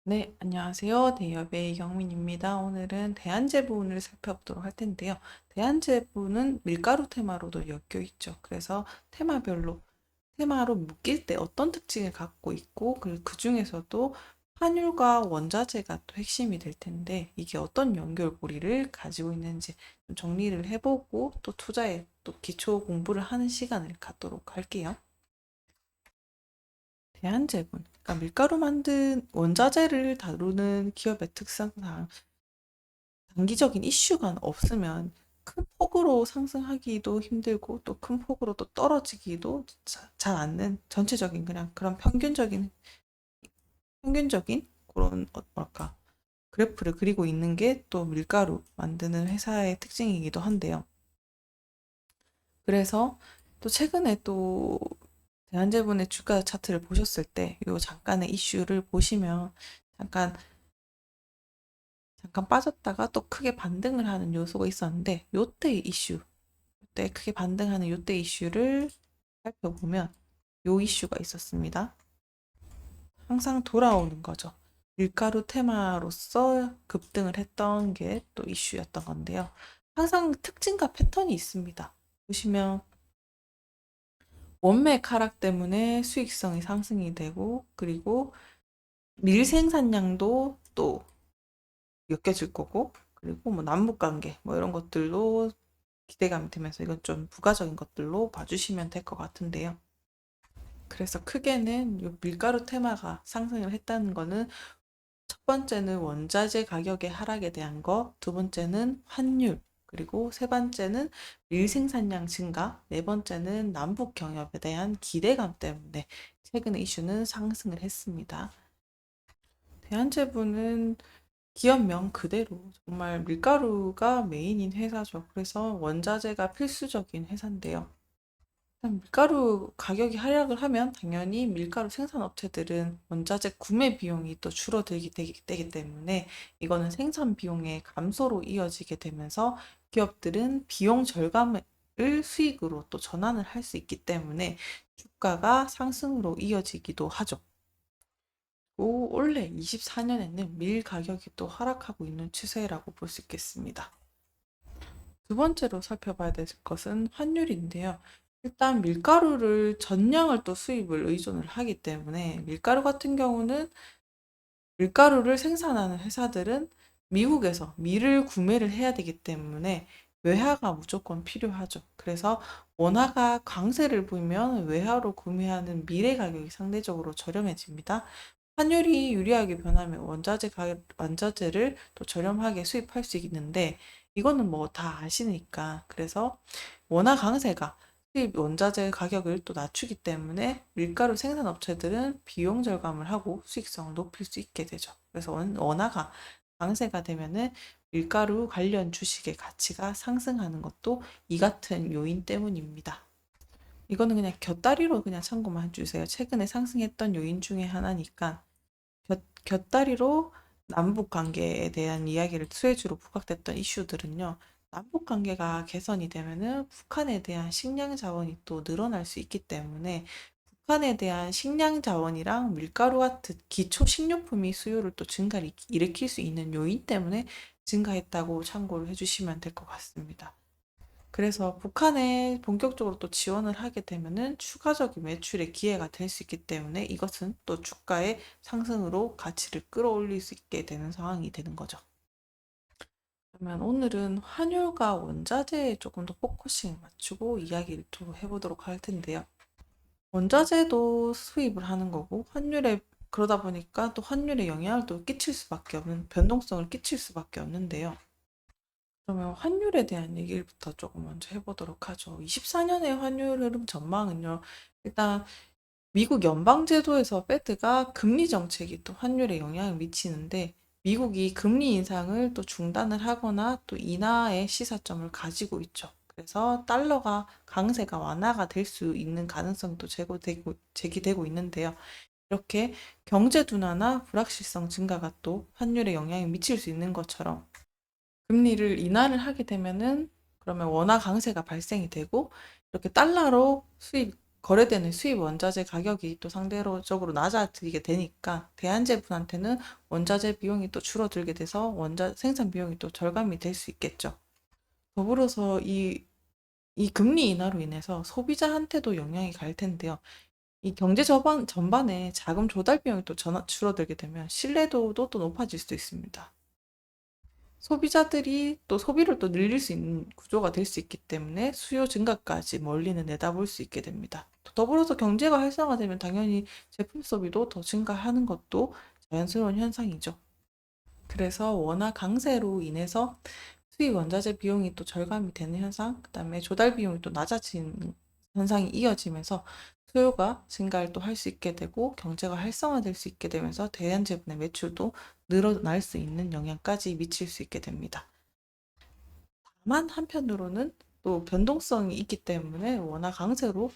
네, 안녕하세요. 대여배의 경민입니다. 오늘은 대안제분을 살펴보도록 할 텐데요. 대안제분은 밀가루 테마로도 엮여 있죠. 그래서 테마로 묶일 때 어떤 특징을 갖고 있고, 그리고 그 중에서도 환율과 원자재가 또 핵심이 될 텐데, 이게 어떤 연결고리를 가지고 있는지 좀 정리를 해보고, 또 투자에 또 기초 공부를 하는 시간을 갖도록 할게요. 대한제분. 그러니까 밀가루 만든 원자재를 다루는 기업의 특성상 단기적인 이슈가 없으면 큰 폭으로 상승하기도 힘들고 또 큰 폭으로 또 떨어지기도 잘 않는 전체적인 그냥 그런 평균적인 그런 뭐랄까 그래프를 그리고 있는 게 또 밀가루 만드는 회사의 특징이기도 한데요. 그래서 또 최근에 또 대한제분의 주가 차트를 보셨을 때 요 잠깐의 이슈를 보시면 잠깐 빠졌다가 또 크게 반등을 하는 요소가 있었는데 요때 이슈, 요때 크게 반등하는 요때 이슈를 살펴보면 요 이슈가 있었습니다. 항상 돌아오는 거죠. 밀가루 테마로서 급등을 했던 게 또 이슈였던 건데요. 항상 특징과 패턴이 있습니다. 보시면 원맥 하락 때문에 수익성이 상승이 되고 그리고 밀 생산량도 또 엮여질 거고 그리고 뭐 남북 관계 뭐 이런 것들로 기대감이 들면서 이건 좀 부가적인 것들로 봐주시면 될 것 같은데요. 그래서 크게는 요 밀가루 테마가 상승을 했다는 거는 첫 번째는 원자재 가격의 하락에 대한 거, 두 번째는 환율, 그리고 세 번째는 밀 생산량 증가, 네 번째는 남북 경협에 대한 기대감 때문에 최근에 이슈는 상승을 했습니다. 대한제부는 기업명 그대로 정말 밀가루가 메인인 회사죠. 그래서 원자재가 필수적인 회사인데요. 일단 밀가루 가격이 하락을 하면 당연히 밀가루 생산업체들은 원자재 구매 비용이 또 줄어들게 되기 때문에 이거는 생산 비용의 감소로 이어지게 되면서 기업들은 비용 절감을 수익으로 또 전환을 할 수 있기 때문에 주가가 상승으로 이어지기도 하죠. 올해 24년에는 밀 가격이 또 하락하고 있는 추세라고 볼 수 있겠습니다. 두 번째로 살펴봐야 될 것은 환율인데요. 일단 밀가루를 전량을 또 수입을 의존을 하기 때문에 밀가루 같은 경우는 밀가루를 생산하는 회사들은 미국에서 밀을 구매를 해야 되기 때문에 외화가 무조건 필요하죠. 그래서 원화가 강세를 보이면 외화로 구매하는 밀의 가격이 상대적으로 저렴해집니다. 환율이 유리하게 변하면 원자재를 또 저렴하게 수입할 수 있는데 이거는 뭐 다 아시니까 그래서 원화 강세가 수입 원자재 가격을 또 낮추기 때문에 밀가루 생산 업체들은 비용 절감을 하고 수익성을 높일 수 있게 되죠. 그래서 원화가 강세가 되면은 밀가루 관련 주식의 가치가 상승하는 것도 이 같은 요인 때문입니다. 이거는 그냥 곁다리로 그냥 참고만 해주세요. 최근에 상승했던 요인 중에 하나니까 곁다리로 남북 관계에 대한 이야기를 수혜주로 부각됐던 이슈들은요. 남북 관계가 개선이 되면은 북한에 대한 식량 자원이 또 늘어날 수 있기 때문에 북한에 대한 식량 자원이랑 밀가루 같은 기초 식료품이 수요를 또 증가를 일으킬 수 있는 요인 때문에 증가했다고 참고를 해주시면 될 것 같습니다. 그래서 북한에 본격적으로 또 지원을 하게 되면은 추가적인 매출의 기회가 될 수 있기 때문에 이것은 또 주가의 상승으로 가치를 끌어올릴 수 있게 되는 상황이 되는 거죠. 그러면 오늘은 환율과 원자재에 조금 더 포커싱을 맞추고 이야기를 또 해보도록 할 텐데요. 원자재도 수입을 하는 거고 환율에 그러다 보니까 또 환율에 영향을 또 끼칠 수밖에 없는 변동성을 끼칠 수밖에 없는데요. 그러면 환율에 대한 얘기부터 조금 먼저 해보도록 하죠. 24년의 환율 흐름 전망은요. 일단 미국 연방제도에서 페드가 금리 정책이 또 환율에 영향을 미치는데 미국이 금리 인상을 또 중단을 하거나 또 인하의 시사점을 가지고 있죠. 그래서 달러가 강세가 완화가 될 수 있는 가능성도 제기되고 있는데요. 이렇게 경제 둔화나 불확실성 증가가 또 환율에 영향을 미칠 수 있는 것처럼 금리를 인하를 하게 되면은 그러면 원화 강세가 발생이 되고 이렇게 달러로 수입 거래되는 수입 원자재 가격이 또 상대적으로 낮아지게 되니까 대한제품한테는 원자재 비용이 또 줄어들게 돼서 생산 비용이 또 절감이 될 수 있겠죠. 더불어서 이 금리 인하로 인해서 소비자한테도 영향이 갈 텐데요. 이 경제 전반에 자금 조달 비용이 또 줄어들게 되면 신뢰도도 또 높아질 수도 있습니다. 소비자들이 또 소비를 또 늘릴 수 있는 구조가 될 수 있기 때문에 수요 증가까지 멀리는 내다볼 수 있게 됩니다. 더불어서 경제가 활성화되면 당연히 제품 소비도 더 증가하는 것도 자연스러운 현상이죠. 그래서 원화 강세로 인해서 수입 원자재 비용이 또 절감이 되는 현상, 그다음에 조달 비용이 또 낮아지는 현상이 이어지면서 수요가 증가를 또 할 수 있게 되고 경제가 활성화될 수 있게 되면서 대한제품의 매출도 늘어날 수 있는 영향까지 미칠 수 있게 됩니다. 다만 한편으로는 또 변동성이 있기 때문에 원화 강세로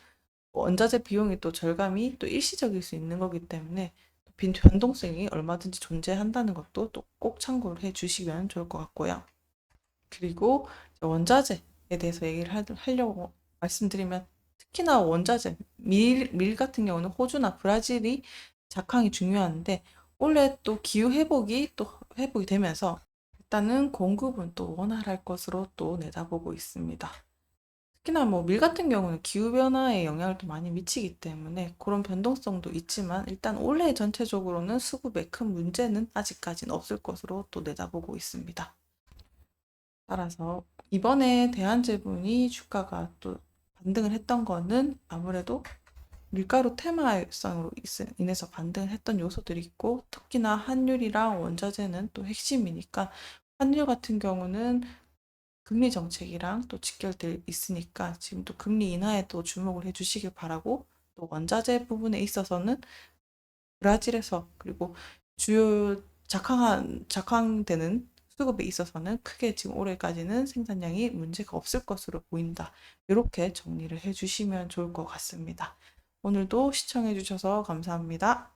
원자재 비용이 또 절감이 또 일시적일 수 있는 거기 때문에 빈 변동성이 얼마든지 존재한다는 것도 또 꼭 참고를 해 주시면 좋을 것 같고요. 그리고 원자재에 대해서 얘기를 하려고 말씀드리면 특히나 원자재, 밀 같은 경우는 호주나 브라질이 작황이 중요한데 올해 또 기후 회복이 또 회복이 되면서 일단은 공급은 또 원활할 것으로 또 내다보고 있습니다. 특히나 뭐 밀 같은 경우는 기후변화에 영향을 또 많이 미치기 때문에 그런 변동성도 있지만 일단 올해 전체적으로는 수급에 큰 문제는 아직까지는 없을 것으로 또 내다보고 있습니다. 따라서 이번에 대한제분이 주가가 또 반등을 했던 거는 아무래도 밀가루 테마성으로 인해서 반등을 했던 요소들이 있고 특히나 환율이랑 원자재는 또 핵심이니까 환율 같은 경우는 금리 정책이랑 또 직결돼 있으니까 지금 또 금리 인하에 또 주목을 해주시길 바라고 또 원자재 부분에 있어서는 브라질에서 그리고 주요 작황되는 수급에 있어서는 크게 지금 올해까지는 생산량이 문제가 없을 것으로 보인다. 이렇게 정리를 해주시면 좋을 것 같습니다. 오늘도 시청해주셔서 감사합니다.